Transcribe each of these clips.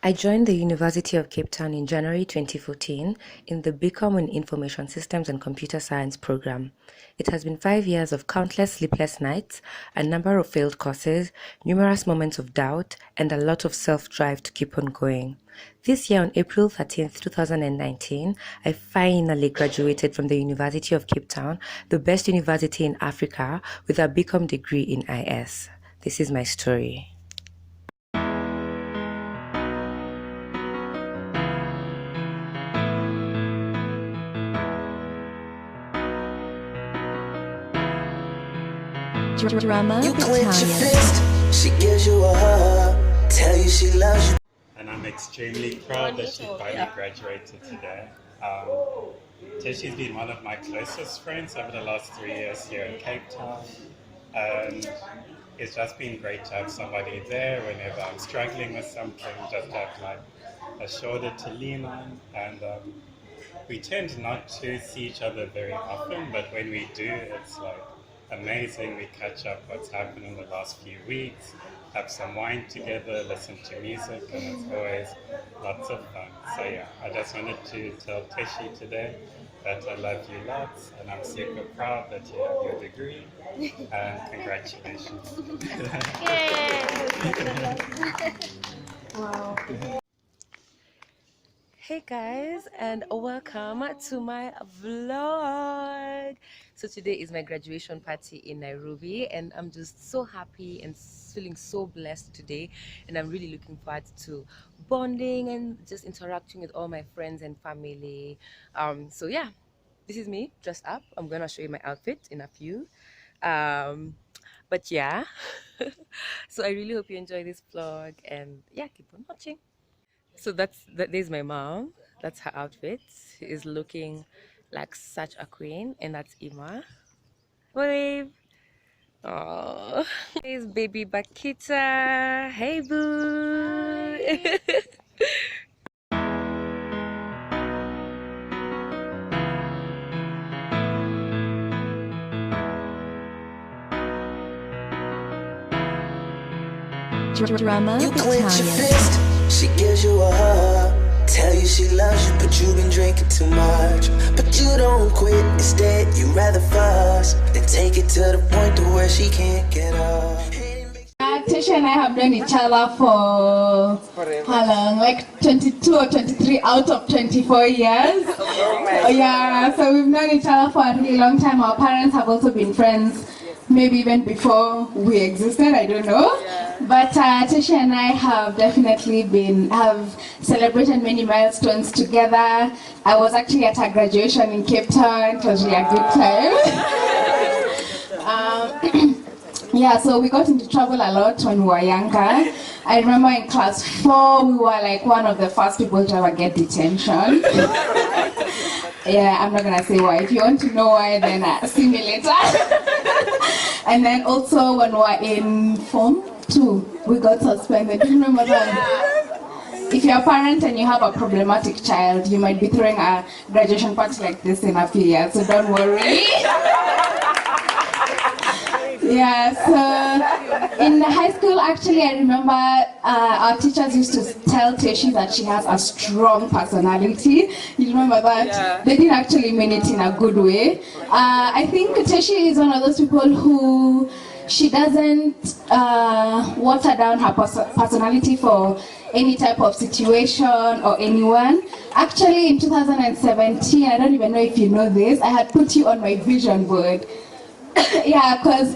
I joined the University of Cape Town in January 2014 in the BCom in Information Systems and Computer Science program. It has been 5 years of countless sleepless nights, a number of failed courses, numerous moments of doubt, and a lot of self-drive to keep on going. This year on April 13th, 2019, I finally graduated from the University of Cape Town, the best university in Africa, with a BCom degree in IS. This is my story. Drama You clench your fist, she gives you a hug, tell you she loves you. And I'm extremely proud that she finally graduated today. Teshie's been one of my closest friends over the last 3 years here in Cape Town. And it's just been great to have somebody there whenever I'm struggling with something, just have like a shoulder to lean on. And we tend not to see each other very often, but when we do, it's like amazing. We catch up what's happened in the last few weeks, have some wine together, listen to music, and it's always lots of fun. So yeah, I just wanted to tell Teshie today that I love you lots, and I'm super proud that you have your degree, and congratulations. Wow. Hey guys, and welcome to my vlog. So today is my graduation party in Nairobi, and I'm just so happy and feeling so blessed today, and I'm really looking forward to bonding and just interacting with all my friends and family. So yeah, this is me dressed up. I'm gonna show you my outfit in a few, but yeah. So I really hope you enjoy this vlog, and yeah, keep on watching. So there's my mom. That's her outfit. She is looking like such a queen, and that's Ima. Wave. Oh, there's baby Bakita. Hey boo. Drama You clench your Italian. fist, she gives you a hug, tell you she loves you, but you've been drinking too much. But you don't quit, instead you rather fuss than take it to the point to where she can't get up. Teshie and I have known each other for how long? Like 22 or 23 out of 24 years. Oh, yeah, so we've known each other for a really long time. Our parents have also been friends, maybe even before we existed, I don't know. But Teshie and I have definitely have celebrated many milestones together. I was actually at her graduation in Cape Town. It was really a good time. Yeah, so we got into trouble a lot when we were younger. I remember in class 4, we were like one of the first people to ever get detention. Yeah, I'm not gonna say why. If you want to know why, then see me later. And then also when we were in Form 2, we got suspended. Do you remember that? If you're a parent and you have a problematic child, you might be throwing a graduation party like this in a few years, so don't worry. Yeah, so in high school, actually, I remember our teachers used to tell Teshie that she has a strong personality. You remember that? Yeah. They didn't actually mean it in a good way. I think Teshie is one of those people who she doesn't water down her personality for any type of situation or anyone. Actually, in 2017, I don't even know if you know this, I had put you on my vision board. Yeah, because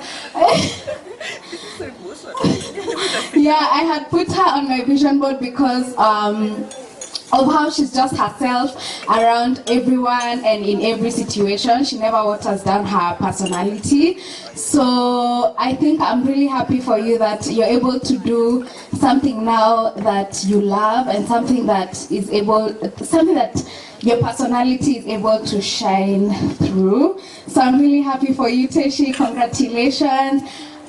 yeah, I had put her on my vision board because of how she's just herself around everyone and in every situation. She never waters down her personality. So I think I'm really happy for you that you're able to do something now that you love, and something that your personality is able to shine through. So I'm really happy for you, Teshie. Congratulations.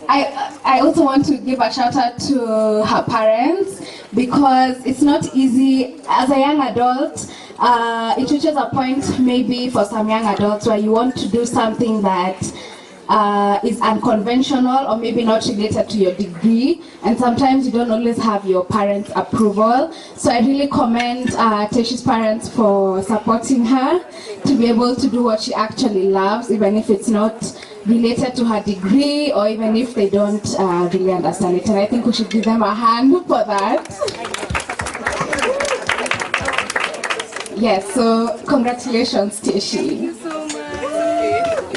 I also want to give a shout out to her parents, because it's not easy as a young adult. It reaches a point maybe for some young adults where you want to do something that is unconventional or maybe not related to your degree, and sometimes you don't always have your parents' approval. So I really commend Teshie's parents for supporting her to be able to do what she actually loves, even if it's not related to her degree or even if they don't really understand it. And I think we should give them a hand for that. Yes, so congratulations, Teshie.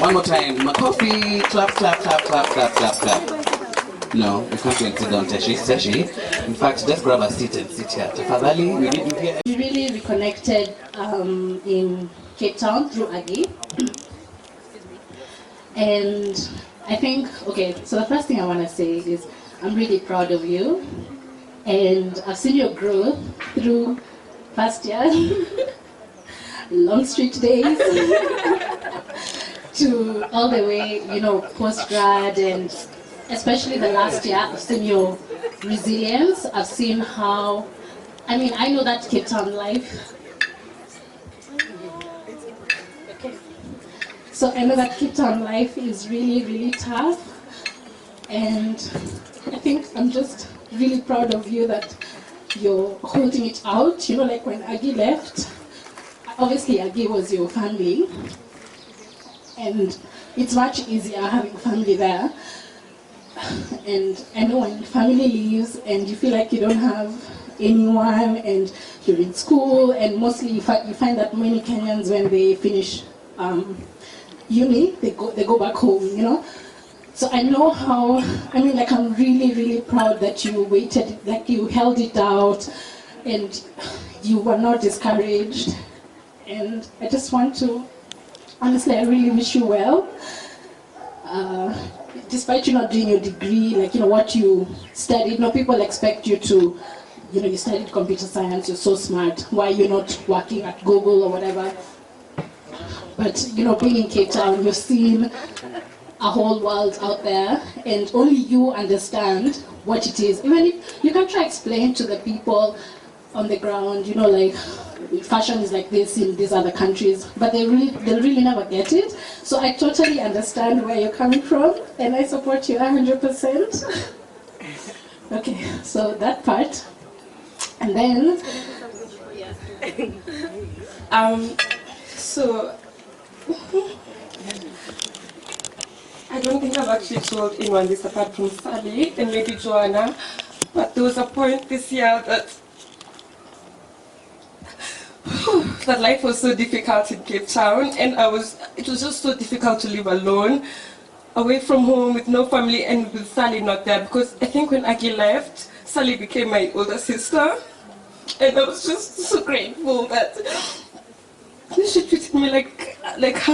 One more time, coffee, clap, clap, clap, clap, clap, clap, clap. No, you can't wait to sit down, Teshie. In fact, just grab a seat and sit here. Tafadhali, we need you here. We really reconnected in Cape Town through Aggie. And I think, okay, so the first thing I want to say is I'm really proud of you. And I've seen your growth through first year, long street days, to all the way, post-grad, and especially the last year, I've seen your resilience. I've seen how, I know that Cape Town life. So I know that Cape Town life is really, really tough. And I think I'm just really proud of you that you're holding it out. Like when Aggie left, obviously Aggie was your family. And it's much easier having family there. And I know when family leaves and you feel like you don't have anyone and you're in school, and mostly you find that many Kenyans, when they finish uni, they go back home, So I know how, I'm really, really proud that you waited, like you held it out and you were not discouraged. And I just want to, honestly, I really wish you well. Despite you not doing your degree, what you studied, people expect you to, you studied computer science, you're so smart, why you're not working at Google or whatever. But, being in Cape Town, you've seen a whole world out there, and only you understand what it is. Even if you can try to explain to the people on the ground, fashion is like this in these other countries, but they'll really never get it. So I totally understand where you're coming from, and I support you 100%. Okay, so that part. And then, so I don't think I've actually told anyone this apart from Sally and maybe Joanna, but there was a point this year that that life was so difficult in Cape Town, and it was just so difficult to live alone, away from home, with no family, and with Sally not there, because I think when Aggie left, Sally became my older sister, and I was just so grateful that she treated me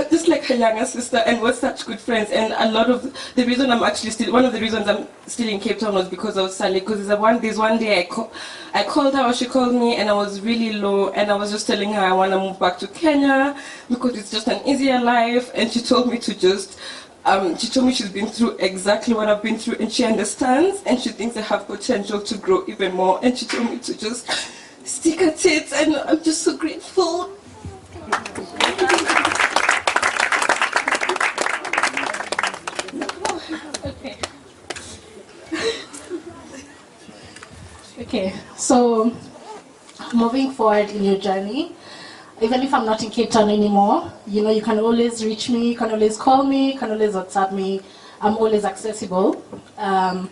just like her younger sister, and was such good friends. And a lot of the reason one of the reasons I'm still in Cape Town was because of Sally, because there's one day I called her, or she called me, and I was really low, and I was just telling her I want to move back to Kenya because it's just an easier life, and she told me to just she told me she's been through exactly what I've been through, and she understands, and she thinks I have potential to grow even more, and she told me to just stick at it, and I'm just so grateful. Okay, so moving forward in your journey, even if I'm not in Cape Town anymore, you can always reach me, you can always call me, you can always WhatsApp me. I'm always accessible. And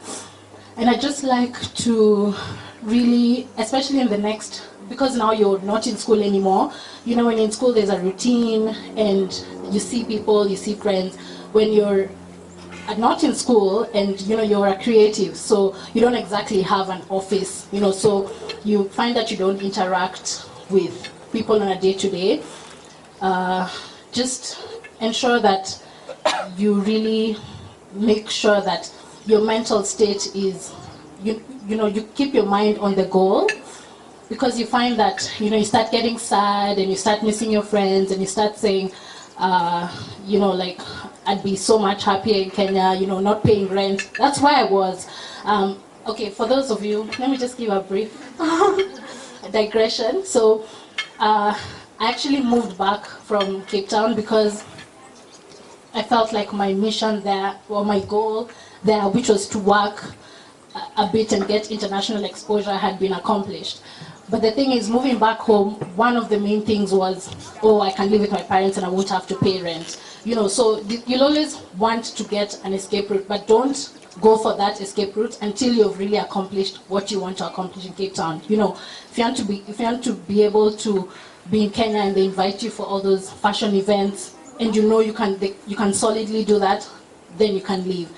I just like to really, especially in the next, because now you're not in school anymore, when you're in school there's a routine and you see people, you see friends. When you're not in school and you're a creative, so you don't exactly have an office, so you find that you don't interact with people on a day-to-day. Just ensure that you really make sure that your mental state is, you keep your mind on the goal, because you find that you start getting sad and you start missing your friends and you start saying I'd be so much happier in Kenya, not paying rent. That's where I was. Okay, for those of you, let me just give a brief digression. So I actually moved back from Cape Town because I felt like my mission there, or my goal there, which was to work a bit and get international exposure, had been accomplished. But the thing is, moving back home, one of the main things was, oh, I can live with my parents and I won't have to pay rent. You know, so you'll always want to get an escape route, but don't go for that escape route until you've really accomplished what you want to accomplish in Cape Town. You know, if you want to be able to be in Kenya and they invite you for all those fashion events, and you know you can solidly do that, then you can leave.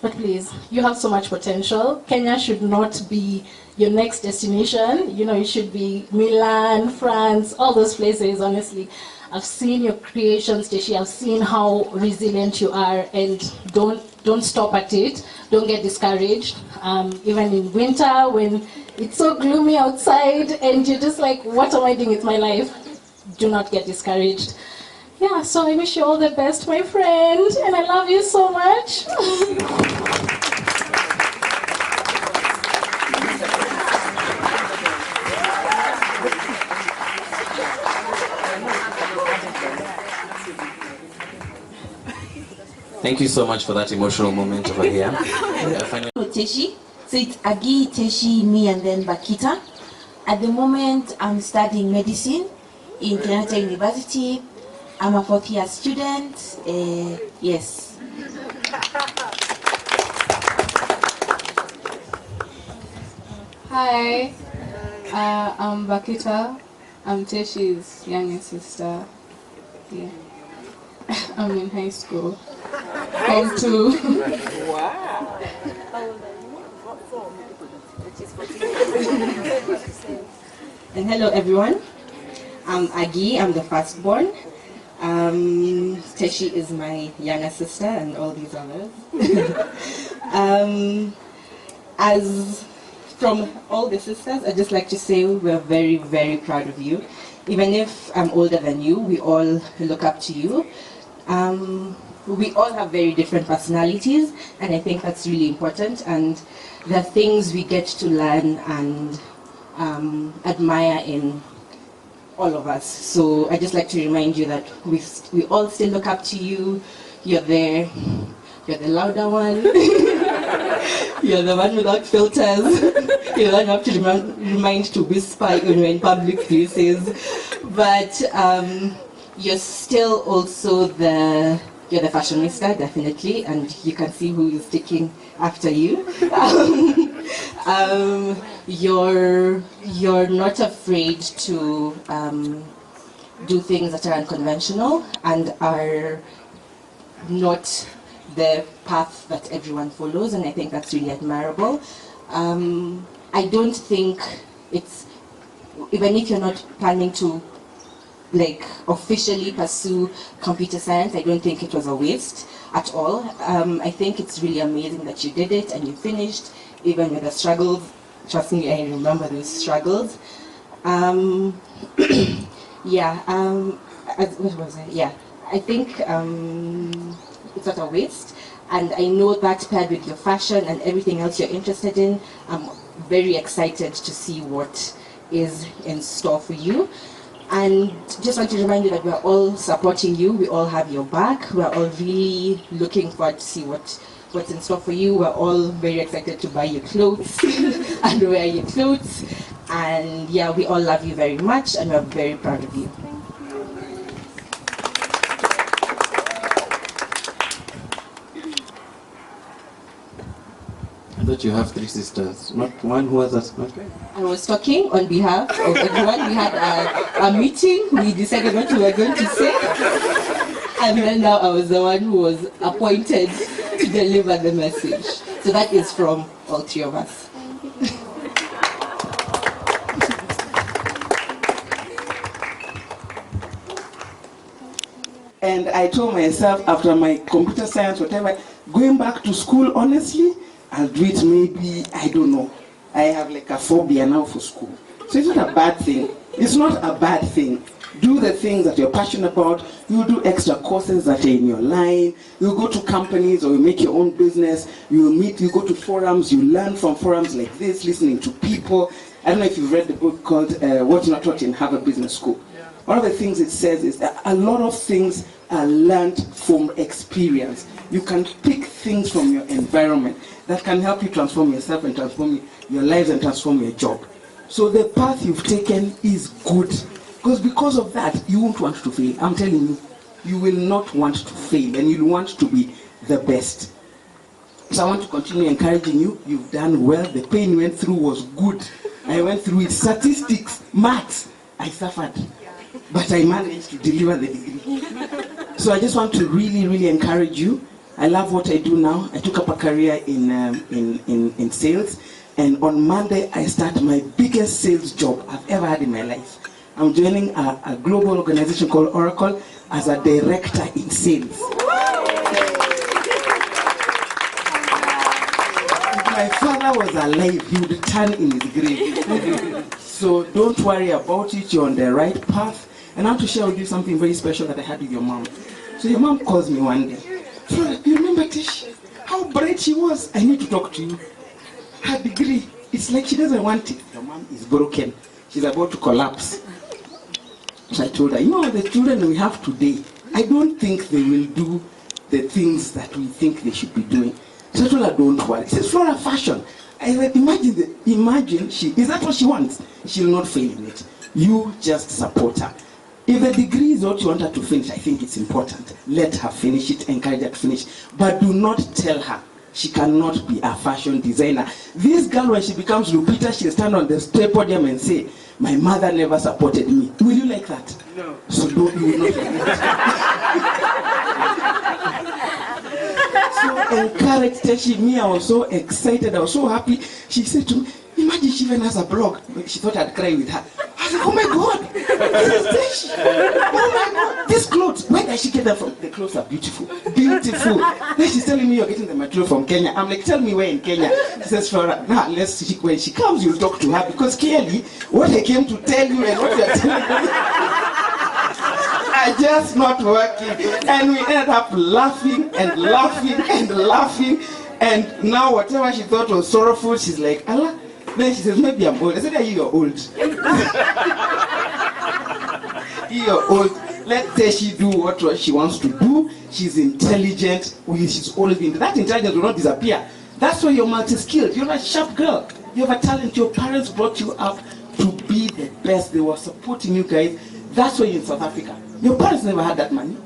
But please, you have so much potential. Kenya should not be your next destination. You know, it should be Milan, France, all those places, honestly. I've seen your creations, Teshie. I've seen how resilient you are, and don't stop at it. Don't get discouraged. Even in winter, when it's so gloomy outside and you're just like, what am I doing with my life? Do not get discouraged. Yeah, so I wish you all the best, my friend, and I love you so much. Thank you so much for that emotional moment over here. Teshie. So it's Agi, Teshie, me, and then Bakita. At the moment, I'm studying medicine in Kenyatta University. I'm a fourth-year student. Yes. Hi, I'm Bakita. I'm Teshie's younger sister. Yeah. I'm in high school. Home too. Wow. And hello everyone. I'm Agi, I'm the firstborn. Teshie is my younger sister and all these others. As from all the sisters, I'd just like to say we're very, very proud of you. Even if I'm older than you, we all look up to you. We all have very different personalities, and I think that's really important, and there are things we get to learn and admire in all of us. So I just like to remind you that we all still look up to you. You're the louder one. You're the one without filters. You don't have to remind to whisper when you're in public places. But you're still also you're the fashionista, definitely, and you can see who is taking after you. You're not afraid to do things that are unconventional and are not the path that everyone follows, and I think that's really admirable. I don't think it's, even if you're not planning to like officially pursue computer science, I don't think it was a waste at all. I think it's really amazing that you did it and you finished, even with the struggles. Trust me, I remember those struggles. Yeah, what was it? Yeah, I think it's not a waste, and I know that paired with your fashion and everything else you're interested in, I'm very excited to see what is in store for you. And just want to remind you that we're all supporting you, we all have your back, we're all really looking forward to see what's in store for you. We're all very excited to buy your clothes and wear your clothes. And yeah, we all love you very much and we're very proud of you. I thought you have three sisters, not one who has a smartphone. I was talking on behalf of everyone. We had a meeting, we decided what we were going to say. And then now I was the one who was appointed to deliver the message. So that is from all three of us. And I told myself after my computer science, whatever, going back to school, honestly, I'll do it maybe, I don't know. I have like a phobia now for school. So it's not a bad thing. It's not a bad thing. Do the things that you're passionate about. You do extra courses that are in your line. You go to companies or you make your own business. You go to forums, you learn from forums like this, listening to people. I don't know if you've read the book called What You're Not Taught in Harvard Business School. one of the things it says is that a lot of things are learned from experience. You can pick things from your environment that can help you transform yourself and transform your lives and transform your job. So the path you've taken is good. Because of that, you won't want to fail. I'm telling you, you will not want to fail, and you'll want to be the best. So I want to continue encouraging you. You've done well. The pain you went through was good. I went through it. Statistics, maths, I suffered. But I managed to deliver the degree. So I just want to really, really encourage you. I love what I do now. I took up a career in sales. And on Monday, I start my biggest sales job I've ever had in my life. I'm joining a global organization called Oracle as a director in sales. If my father was alive, he would turn in his grave. So don't worry about it, you're on the right path. And I want to share with you something very special that I had with your mom. So your mom calls me one day. Flora, you remember Teshie? How bright she was? I need to talk to you. Her degree, it's like she doesn't want it. Your mom is broken. She's about to collapse. So I told her, you know, the children we have today, I don't think they will do the things that we think they should be doing. So I told her, don't worry. She says, Flora, fashion. I said, imagine is that what she wants? She'll not fail in it. You just support her. If the degree is what you want her to finish, I think it's important. Let her finish it, encourage her to finish. But do not tell her she cannot be a fashion designer. This girl, when she becomes Lupita, she'll stand on the podium and say, my mother never supported me. Will you like that? No. So you will not like that. So encourage Teshie. Me, I was so excited. I was so happy. She said to me, imagine she even has a blog. She thought I'd cry with her. I said, oh my God, this is Teshie. Oh my God, these clothes, where does she get them from? The clothes are beautiful, beautiful. Then she's telling me you're getting the material from Kenya. I'm like, tell me where in Kenya. She says, Flora, now let's see, when she comes, you'll talk to her, because clearly, what I came to tell you and what you're telling me are just not working. And we ended up laughing and laughing and laughing. And now whatever she thought was sorrowful, she's like, Allah. Then she says, maybe I'm old. I said, you're old. You're old. Let Teshie do what she wants to do. She's intelligent. She's always been. That intelligence will not disappear. That's why you're multi-skilled. You're a sharp girl. You have a talent. Your parents brought you up to be the best. They were supporting you guys. That's why you're in South Africa. Your parents never had that money,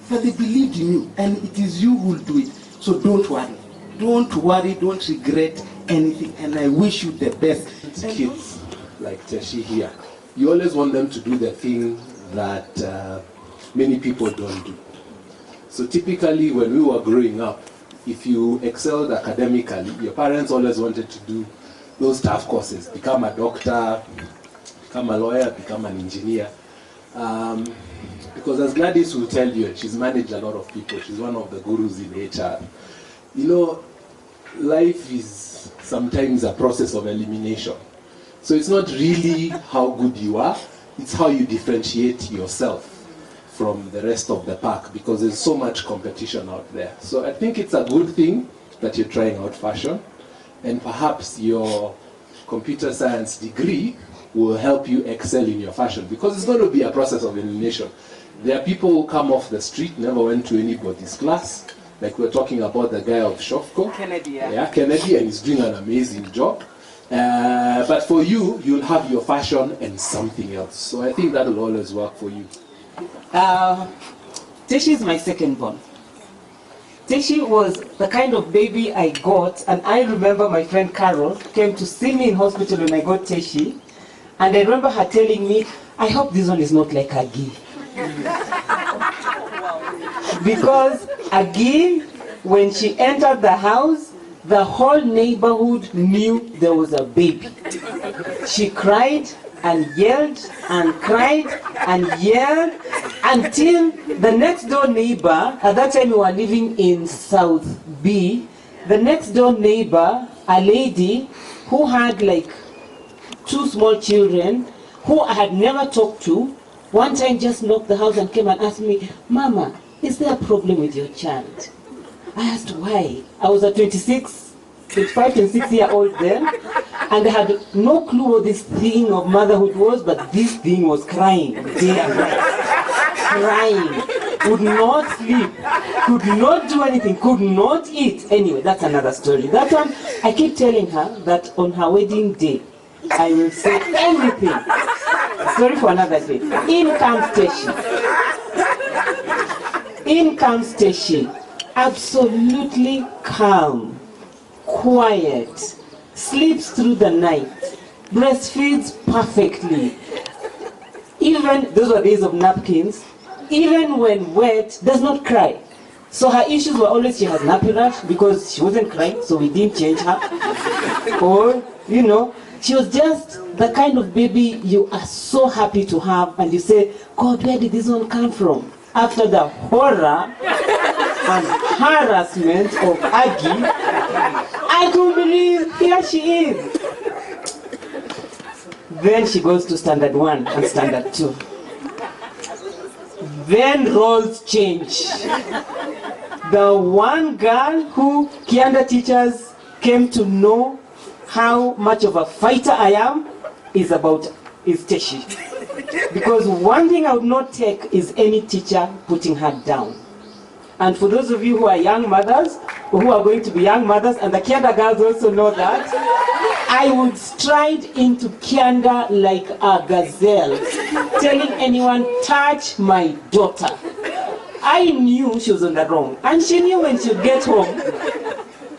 but they believed in you, and it is you who will do it. So don't worry. Don't worry. Don't regret anything, and I wish you the best. Kids like Teshie here, you always want them to do the thing that many people don't do. So typically when we were growing up, if you excelled academically, your parents always wanted to do those tough courses, become a doctor, become a lawyer, become an engineer. Because as Gladys will tell you, and she's managed a lot of people, she's one of the gurus in HR, you know, life is sometimes a process of elimination. So it's not really how good you are, it's how you differentiate yourself from the rest of the pack, because there's so much competition out there. So I think it's a good thing that you're trying out fashion, and perhaps your computer science degree will help you excel in your fashion, because it's going to be a process of elimination. There are people who come off the street, never went to anybody's class, like we're talking about the guy of Shofco. Kennedy, yeah, Kennedy, and he's doing an amazing job. But for you, you'll have your fashion and something else. So I think that will always work for you. Teshie is my second born. Teshie was the kind of baby I got, and I remember my friend Carol came to see me in hospital when I got Teshie, and I remember her telling me, I hope this one is not like Agi. Because Agi, when she entered the house, the whole neighborhood knew there was a baby. She cried and yelled and cried and yelled until the next door neighbor, at that time we were living in South B, the next door neighbor, a lady who had like 2 small children, who I had never talked to, one time just knocked the house and came and asked me, Mama, is there a problem with your child? I asked why. I was a 26 5 and 6-year-old then, and they had no clue what this thing of motherhood was, but this thing was crying day and night. Crying. Would not sleep. Could not do anything. Could not eat. Anyway, that's another story. That one, I keep telling her that on her wedding day, I will say everything. Story for another day. In comes Teshie. In comes Teshie. Absolutely calm, quiet, sleeps through the night, breastfeeds perfectly. Even, those were days of napkins, even when wet, does not cry. So her issues were always she has nappy rash because she wasn't crying, so we didn't change her. Or, you know, she was just the kind of baby you are so happy to have, and you say, God, where did this one come from? After the horror and harassment of Aggie, I don't believe here she is. Then she goes to standard 1 and standard 2. Then roles change. The one girl who Kianda teachers came to know how much of a fighter I am is Teshie. Because one thing I would not take is any teacher putting her down. And for those of you who are young mothers, or who are going to be young mothers, and the Kianda girls also know that, I would stride into Kianda like a gazelle, telling anyone, touch my daughter. I knew she was on the wrong, and she knew when she would get home.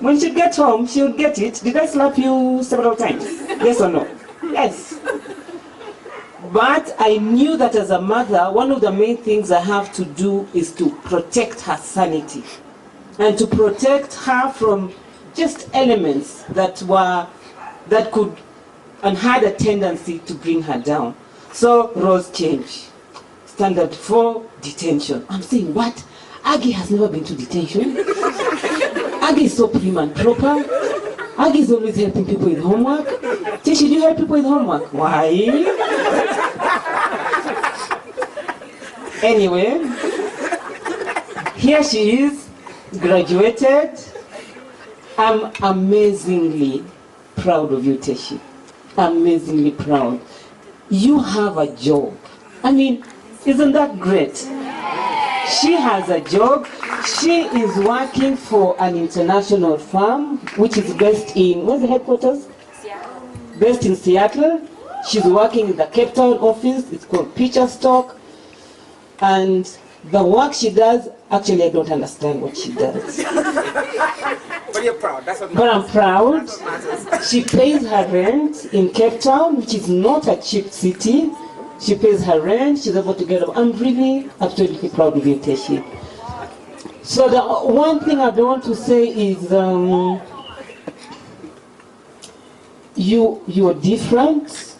When she'd get home, she would get it. Did I slap you several times? Yes or no? Yes. But I knew that as a mother, one of the main things I have to do is to protect her sanity. And to protect her from just elements that could and had a tendency to bring her down. So roles change. Standard 4, detention. I'm saying, what? Aggie has never been to detention. Aggie is so prim and proper. Aggie is always helping people with homework. Teshie, do you help people with homework? Why? Anyway, here she is, graduated. I'm amazingly proud of you, Teshie. Amazingly proud. You have a job. I mean, isn't that great? She has a job. She is working for an international firm, which is based in, where's the headquarters? Seattle. Based in Seattle. She's working in the Cape Town office. It's called Picture Stock. And the work she does, actually I don't understand what she does. But you're proud. That's what but I'm proud. She pays her rent in Cape Town, which is not a cheap city. She pays her rent. She's able to get up. I'm really absolutely proud of you, Teshie. So the one thing I want to say is you are different.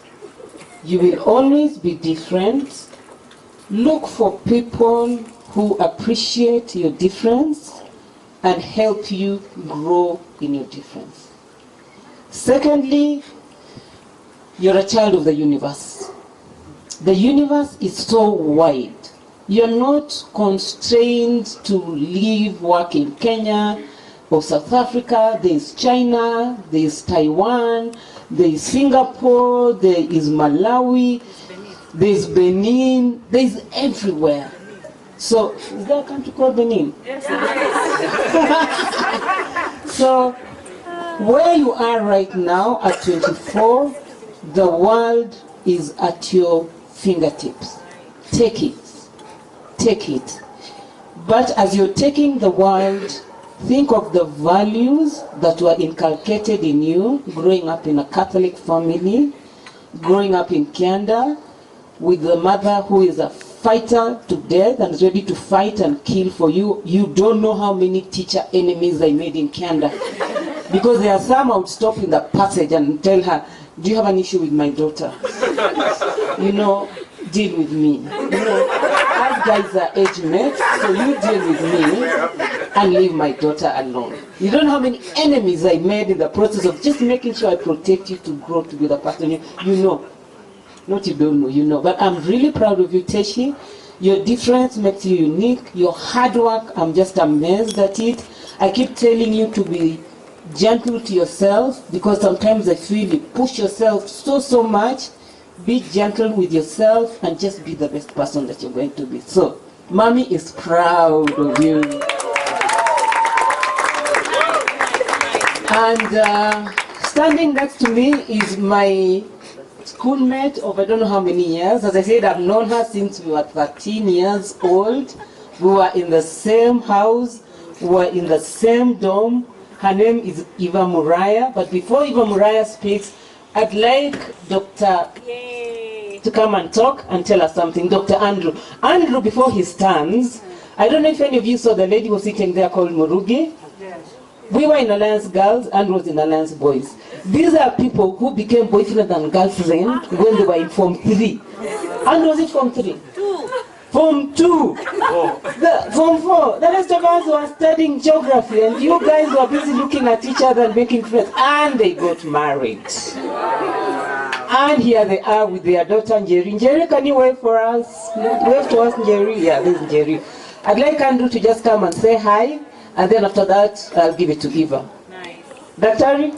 You will always be different. Look for people who appreciate your difference and help you grow in your difference. Secondly, you're a child of the universe. The universe is so wide. You're not constrained to live, work in Kenya or South Africa. There's China, there's Taiwan, there's Singapore, there is Malawi, there's Benin, there's everywhere. So, is there a country called Benin? So, where you are right now at 24, the world is at your fingertips. Take it. Take it. But as you're taking the world, think of the values that were inculcated in you growing up in a Catholic family, growing up in Kianda, with a mother who is a fighter to death and is ready to fight and kill for you. You don't know how many teacher enemies I made in Kianda. Because there are some I would stop in the passage and tell her, do you have an issue with my daughter? You know, deal with me. You know, us guys are age mates, so you deal with me and leave my daughter alone. You don't know how many enemies I made in the process of just making sure I protect you to grow to be the person you know. Not you don't know, you know. But I'm really proud of you, Teshie. Your difference makes you unique. Your hard work, I'm just amazed at it. I keep telling you to be gentle to yourself, because sometimes I feel you push yourself so much. Be gentle with yourself and just be the best person that you're going to be. So, Mommy is proud of you. And standing next to me is my schoolmate of I don't know how many years. As I said, I've known her since we were 13 years old. We were in the same house, we were in the same dorm. Her name is Eva Muraya. But before Eva Muraya speaks, I'd like Dr. to come and talk and tell us something. Dr. Andrew. Andrew, before he stands, I don't know if any of you saw the lady who was sitting there called Murugi. We were in Alliance Girls, and was in Alliance Boys. These are people who became boyfriend and girlfriend when they were in Form 3. And was it Form 3? Form 2. Form 4. The rest of us were studying geography, and you guys were busy looking at each other and making friends. And they got married. And here they are with their daughter Njeri. Njeri, can you wave for us? Wave to us, Njeri. Yeah, this is Njeri. I'd like Andrew to just come and say hi. And then after that, I'll give it to Eva. Nice. Daktari?